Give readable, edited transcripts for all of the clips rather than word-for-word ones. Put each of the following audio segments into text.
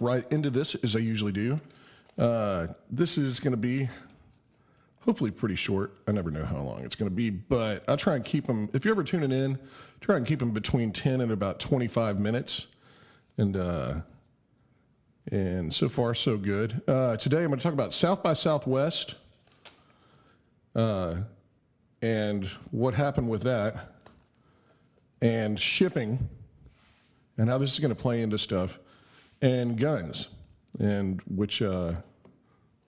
right into this as I usually do. This is going to be hopefully pretty short. I never know how long it's going to be, but I try and keep them, if you're ever tuning in, try and keep them between 10 and about 25 minutes. And so far, so good. Today, I'm going to talk about South by Southwest and what happened with that, and shipping, and how this is going to play into stuff, and guns, and which are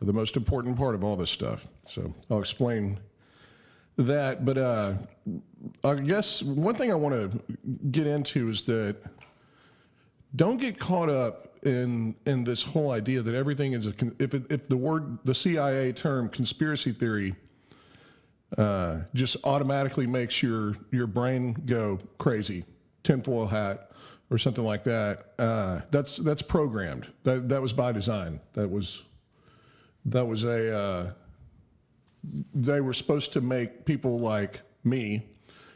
the most important part of all this stuff. So I'll explain that. But I guess one thing I want to get into is that don't get caught up in this whole idea that everything is if the CIA term conspiracy theory just automatically makes your brain go crazy, tinfoil hat or something like that. That's programmed. That was by design. That was they were supposed to make people like me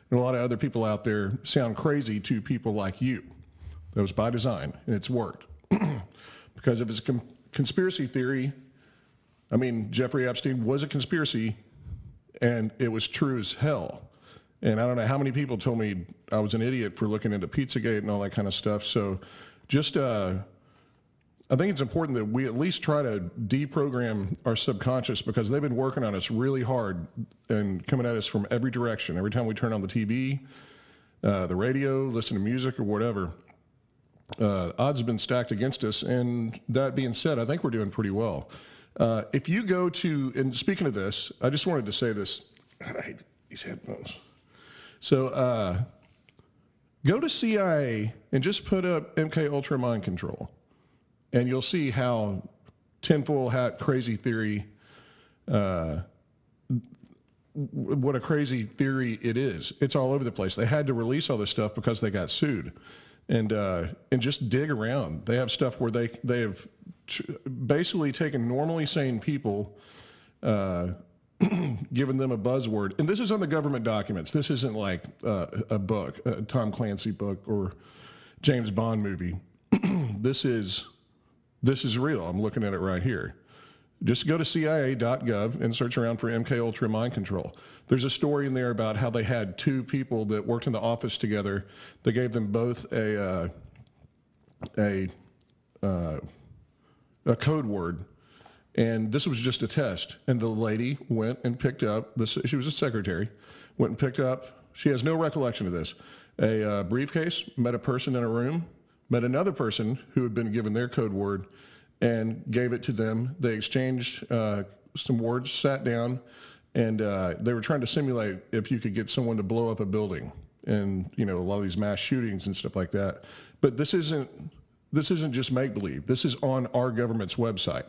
and a lot of other people out there sound crazy to people like you. That was by design, and it's worked. Because if it's a conspiracy theory, I mean, Jeffrey Epstein was a conspiracy, and it was true as hell. And I don't know how many people told me I was an idiot for looking into Pizzagate and all that kind of stuff. So just, I think it's important that we at least try to deprogram our subconscious, because they've been working on us really hard and coming at us from every direction. Every time we turn on the TV, the radio, listen to music or whatever, odds have been stacked against us. And that being said, I think we're doing pretty well. If you go to, and speaking of this, I just wanted to say this. God, I hate these headphones. So go to CIA and just put up MK Ultra mind control, and you'll see how tinfoil hat crazy theory, what a crazy theory it is. It's all over the place. They had to release all this stuff because they got sued. And just dig around. They have stuff where they have basically taken normally sane people, given them a buzzword. And this is on the government documents. This isn't like a book, a Tom Clancy book or James Bond movie. This is real. I'm looking at it right here. Just go to CIA.gov and search around for MK Ultra mind control. There's a story in there about how they had two people that worked in the office together. They gave them both a code word, and this was just a test. And the lady went and picked up this. She was a secretary. Went and picked up. She has no recollection of this. A briefcase. Met a person in a room. Met another person who had been given their code word, and gave it to them. They exchanged some words, sat down, and they were trying to simulate if you could get someone to blow up a building, and a lot of these mass shootings and stuff like that. But this isn't just make-believe. This is on our government's website.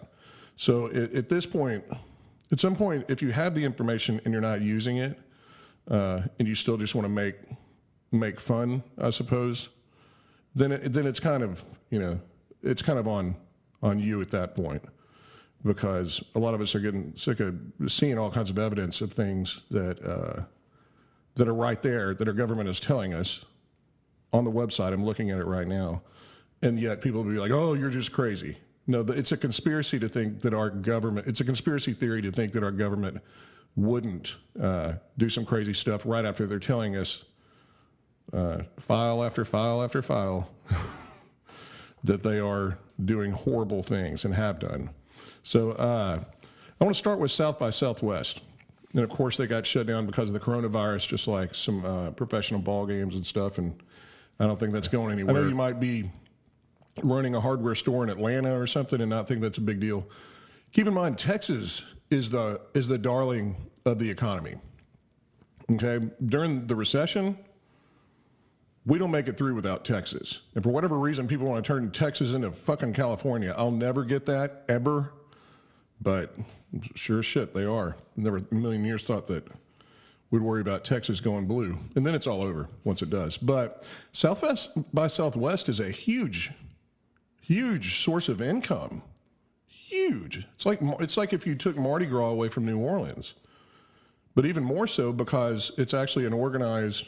So at this point, at some point, if you have the information and you're not using it, and you still just want to make fun, I suppose, then it's kind of it's kind of on you at that point, because a lot of us are getting sick of seeing all kinds of evidence of things that are right there that our government is telling us on the website. I'm looking at it right now, and yet people will be like, "Oh, you're just crazy." No, it's a conspiracy to think that our government. It's a conspiracy theory to think that our government wouldn't do some crazy stuff right after they're telling us file after file after file that they are doing horrible things and have done. So I want to start with South by Southwest. And of course, they got shut down because of the coronavirus, just like some professional ball games and stuff. And I don't think that's going anywhere. I know you might be running a hardware store in Atlanta or something and not think that's a big deal. Keep in mind, Texas is the darling of the economy. Okay, during the recession, we don't make it through without Texas. And for whatever reason, people want to turn Texas into fucking California. I'll never get that, ever. But sure as shit, they are. Never in a million years thought that we'd worry about Texas going blue. And then it's all over once it does. But South by Southwest is a huge, huge source of income. Huge. It's like if you took Mardi Gras away from New Orleans. But even more so because it's actually an organized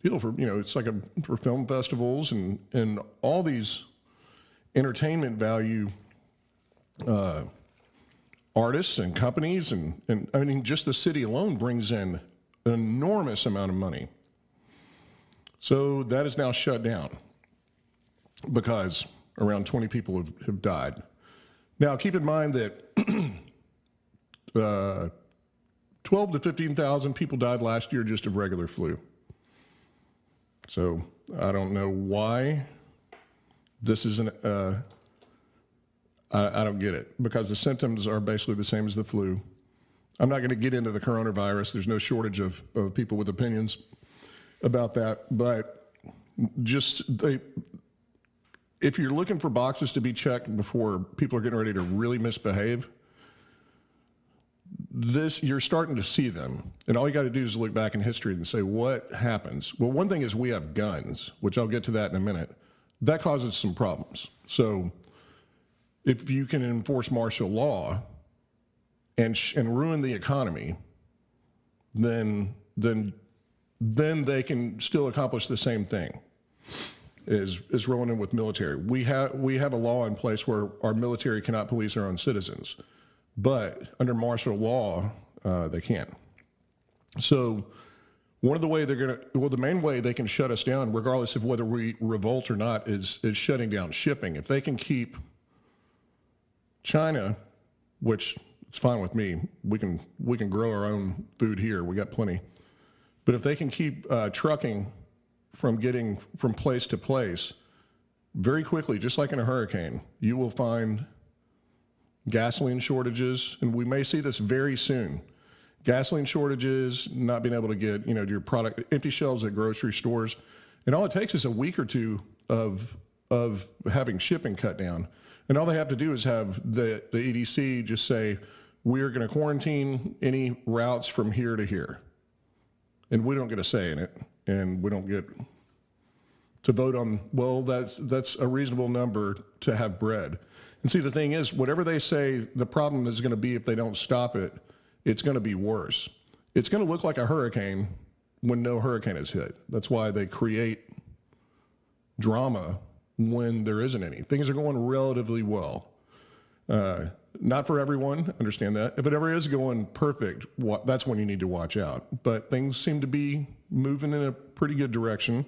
deal for, it's like for film festivals and all these entertainment value artists and companies, and I mean, just the city alone brings in an enormous amount of money. So that is now shut down because around 20 people have died. Now, keep in mind that 12 to 15,000 people died last year just of regular flu. So I don't know why this isn't, I don't get it, because the symptoms are basically the same as the flu. I'm not going to get into the coronavirus. There's no shortage of people with opinions about that. But just if you're looking for boxes to be checked before people are getting ready to really misbehave, you're starting to see them. And all you got to do is look back in history and say, what happens? Well, one thing is we have guns, which I'll get to that in a minute. That causes some problems. So if you can enforce martial law and ruin the economy, then they can still accomplish the same thing as rolling in with military. We have a law in place where our military cannot police their own citizens, but under martial law, they can. So one of the way the main way they can shut us down, regardless of whether we revolt or not, is shutting down shipping. If they can keep China, which it's fine with me, we can grow our own food here. We got plenty. But if they can keep trucking from getting from place to place very quickly, just like in a hurricane, you will find gasoline shortages, and we may see this very soon. Gasoline shortages, not being able to get, your product, empty shelves at grocery stores. And all it takes is a week or two of having shipping cut down. And all they have to do is have the EDC just say, we're going to quarantine any routes from here to here. And we don't get a say in it. And we don't get to vote on, well, that's a reasonable number to have bread. And see, the thing is, whatever they say the problem is going to be if they don't stop it, it's going to be worse. It's going to look like a hurricane when no hurricane is hit. That's why they create drama when there isn't any. Things are going relatively well. Not for everyone, understand that. If it ever is going perfect, that's when you need to watch out. But things seem to be moving in a pretty good direction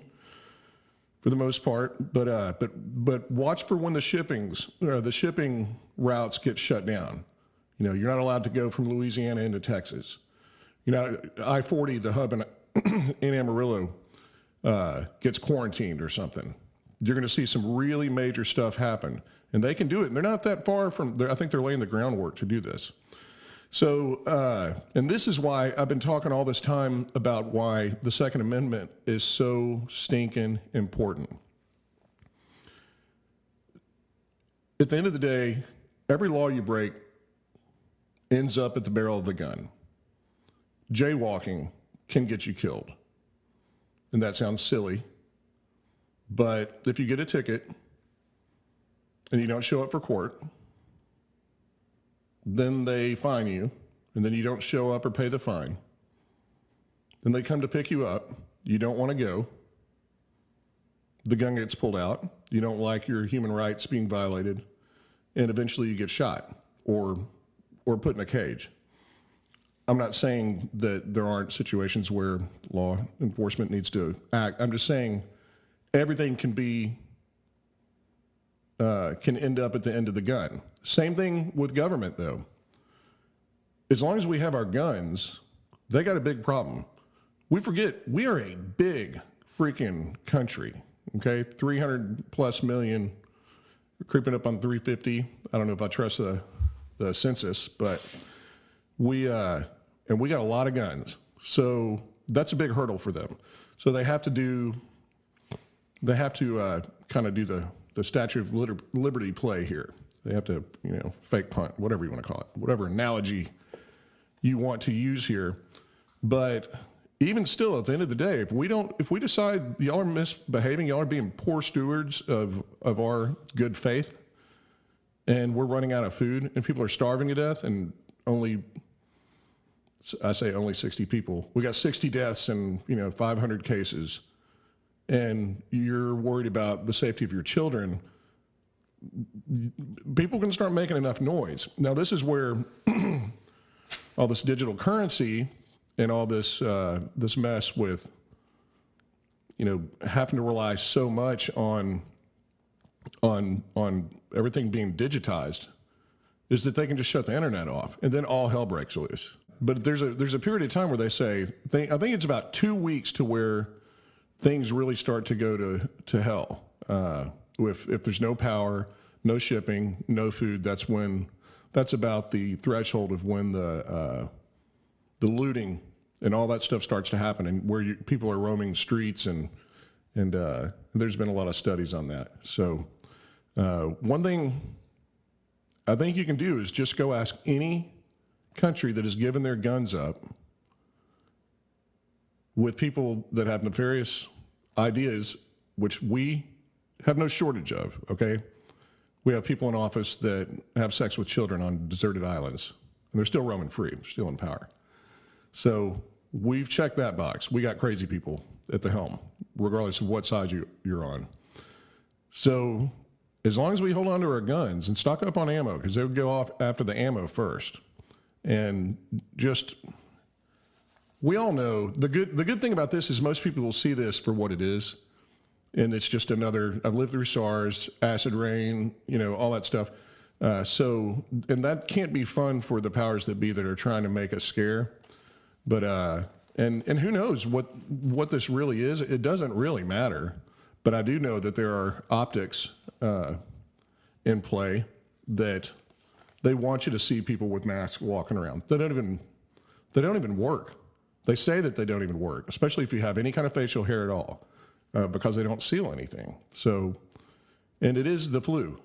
for the most part. But watch for when the shipping routes get shut down. You're not allowed to go from Louisiana into Texas. I-40, the hub in Amarillo, gets quarantined or something. You're going to see some really major stuff happen. And they can do it. And they're not that far from there. I think they're laying the groundwork to do this. So, and this is why I've been talking all this time about why the Second Amendment is so stinking important. At the end of the day, every law you break ends up at the barrel of the gun. Jaywalking can get you killed. And that sounds silly. But if you get a ticket and you don't show up for court, then they fine you, and then you don't show up or pay the fine. Then they come to pick you up. You don't want to go. The gun gets pulled out. You don't like your human rights being violated, and eventually you get shot or put in a cage. I'm not saying that there aren't situations where law enforcement needs to act. I'm just saying everything can end up at the end of the gun. Same thing with government, though. As long as we have our guns, they got a big problem. We forget we are a big freaking country, okay? 300 plus million, creeping up on 350. I don't know if I trust the census, but we got a lot of guns. So that's a big hurdle for them. So they have to kind of do the Statue of Liberty play here. They have to, fake punt, whatever you want to call it, whatever analogy you want to use here. But even still, at the end of the day, if we decide y'all are misbehaving, y'all are being poor stewards of our good faith, and we're running out of food, and people are starving to death, and only 60 people. We got 60 deaths and 500 cases, and you're worried about the safety of your children. people can start making enough noise. Now, this is where all this digital currency and all this this mess with, having to rely so much on everything being digitized, is that they can just shut the internet off, and then all hell breaks loose. But there's a period of time where they say, I think it's about 2 weeks to where things really start to go to hell. If there's no power, no shipping, no food, that's about the threshold of when the looting and all that stuff starts to happen, and where people are roaming streets, and there's been a lot of studies on that. So one thing I think you can do is just go ask any country that has given their guns up with people that have nefarious ideas, which we have no shortage of, okay? We have people in office that have sex with children on deserted islands, and they're still roaming free, they're still in power. So we've checked that box. We got crazy people at the helm, regardless of what side you're on. So as long as we hold on to our guns and stock up on ammo, because they would go off after the ammo first, and just, we all know the good thing about this is most people will see this for what it is, and it's just another, I've lived through SARS, acid rain, all that stuff. So, and that can't be fun for the powers that be that are trying to make us scare. But and who knows what this really is? It doesn't really matter. But I do know that there are optics in play that they want you to see people with masks walking around. They don't even work. They say that they don't even work, especially if you have any kind of facial hair at all, because they don't seal anything. So, and it is the flu.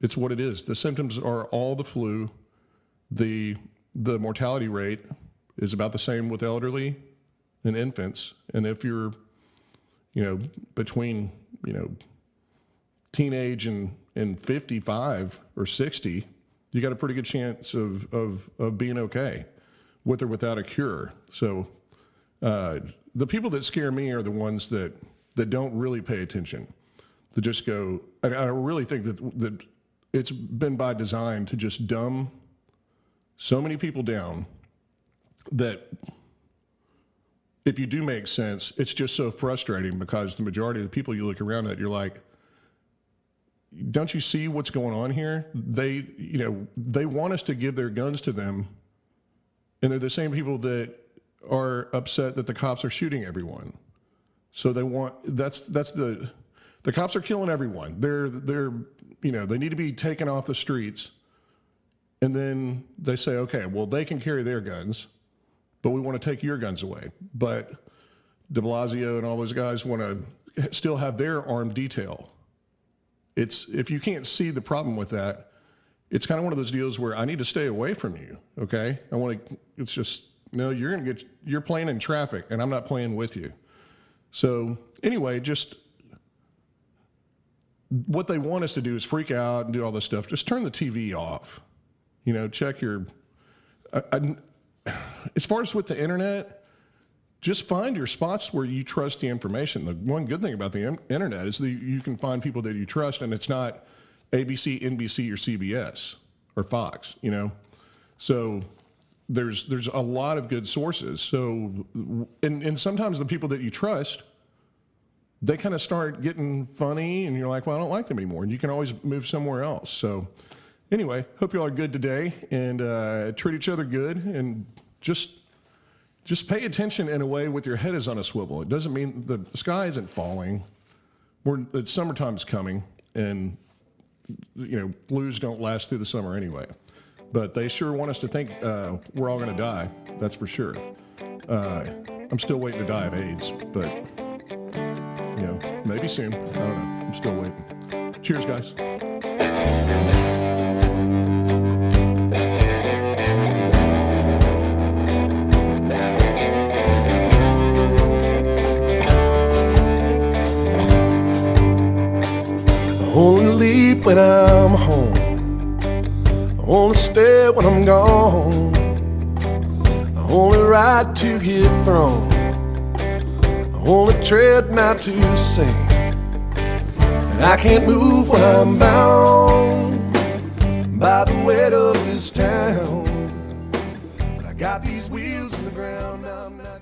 It's what it is. The symptoms are all the flu. The mortality rate is about the same with elderly and infants. And if you're, between, teenage and 55 or 60, you got a pretty good chance of being okay, with or without a cure. So the people that scare me are the ones that don't really pay attention, that just go, I really think that it's been by design to just dumb so many people down that if you do make sense, it's just so frustrating, because the majority of the people you look around at, you're like, don't you see what's going on here? They want us to give their guns to them, and they're the same people that are upset that the cops are shooting everyone. So they want, that's the cops are killing everyone. They're they need to be taken off the streets. And then they say, okay, well, they can carry their guns, but we want to take your guns away. But de Blasio and all those guys want to still have their armed detail. If you can't see the problem with that, it's kind of one of those deals where I need to stay away from you, okay? It's just, no, you're playing in traffic, and I'm not playing with you. So anyway, just what they want us to do is freak out and do all this stuff. Just turn the TV off. Check your, as far as with the internet, just find your spots where you trust the information. The one good thing about the internet is that you can find people that you trust, and it's not ABC, NBC, or CBS, or Fox, So there's a lot of good sources. So, and sometimes the people that you trust, they kind of start getting funny, and you're like, well, I don't like them anymore. And you can always move somewhere else. So anyway, hope you all are good today, and treat each other good, and just pay attention in a way with your head is on a swivel. It doesn't mean the sky isn't falling. It's summertime's coming, and blues don't last through the summer anyway. But they sure want us to think we're all going to die. That's for sure. I'm still waiting to die of AIDS, but maybe soon. I don't know. I'm still waiting. Cheers, guys. I only leave when I'm home. I only stay when I'm gone. I only ride to get thrown. I only tread not to sing. And I can't move when I'm bound. this town. But I got these wheels in the ground, I'm not